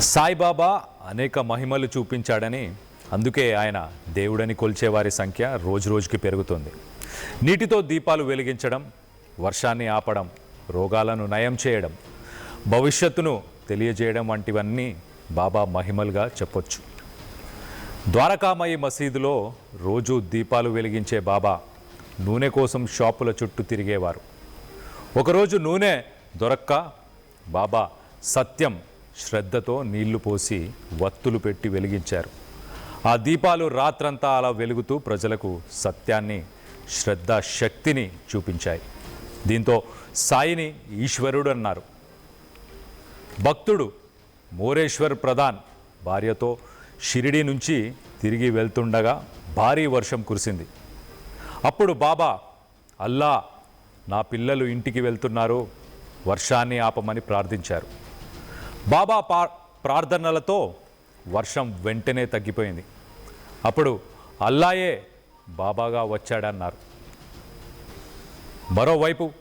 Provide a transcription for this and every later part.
సాయిబాబా అనేక మహిమలు చూపించాడని, అందుకే ఆయన దేవుడని కొలిచేవారి సంఖ్య రోజురోజుకి పెరుగుతుంది. నీటితో దీపాలు వెలిగించడం, వర్షాన్ని ఆపడం, రోగాలను నయం చేయడం, భవిష్యత్తును తెలియజేయడం వంటివన్నీ బాబా మహిమలుగా చెప్పొచ్చు. ద్వారకామయి మసీదులో రోజు దీపాలు వెలిగించే బాబా నూనె కోసం షాపుల చుట్టూ తిరిగేవారు. ఒకరోజు నూనె దొరక్క బాబా సత్యం, శ్రద్ధతో నీళ్లు పోసి వత్తులు పెట్టి వెలిగించారు. ఆ దీపాలు రాత్రంతా అలా వెలుగుతూ ప్రజలకు సత్యాన్ని, శ్రద్ధ శక్తిని చూపించాయి. దీంతో సాయిని ఈశ్వరుడు అన్నారు. భక్తుడు మోరేశ్వర్ ప్రధాన్ భార్యతో షిరిడి నుంచి తిరిగి వెళ్తుండగా భారీ వర్షం కురిసింది. అప్పుడు బాబా, అల్లా, నా పిల్లలు ఇంటికి వెళ్తున్నారు, వర్షాన్ని ఆపమని ప్రార్థించారు. బాబా ప్రార్థనలతో వర్షం వెంటనే తగ్గిపోయింది. అప్పుడు అల్లాయే బాబాగా వచ్చాడన్నారు. మరోవైపు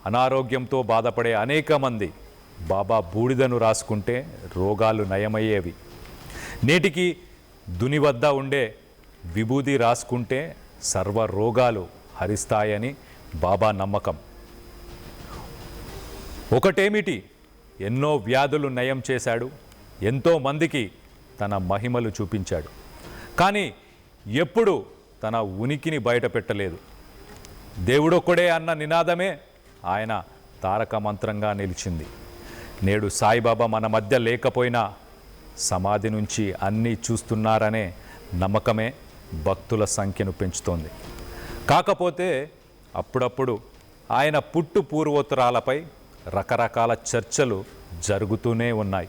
అనారోగ్యంతో బాధపడే అనేక మంది బాబా బూడిదను రాసుకుంటే రోగాలు నయమయ్యేవి. నేటికి దుని వద్ద ఉండే విభూది రాసుకుంటే సర్వ రోగాలు హరిస్తాయని బాబా నమ్మకం. ఒకటేమిటి, ఎన్నో వ్యాధులు నయం చేశాడు, ఎంతోమందికి తన మహిమలు చూపించాడు. కానీ ఎప్పుడు తన ఉనికిని బయట పెట్టలేదు. దేవుడొక్కడే అన్న నినాదమే ఆయన తారక మంత్రంగా నిలిచింది. నేడు సాయిబాబా మన మధ్య లేకపోయినా సమాధి నుంచి అన్నీ చూస్తున్నారనే నమ్మకమే భక్తుల సంఖ్యను పెంచుతోంది. కాకపోతే అప్పుడప్పుడు ఆయన పుట్టు పూర్వోత్తరాలపై రకరకాల చర్చలు జరుగుతూనే ఉన్నాయి.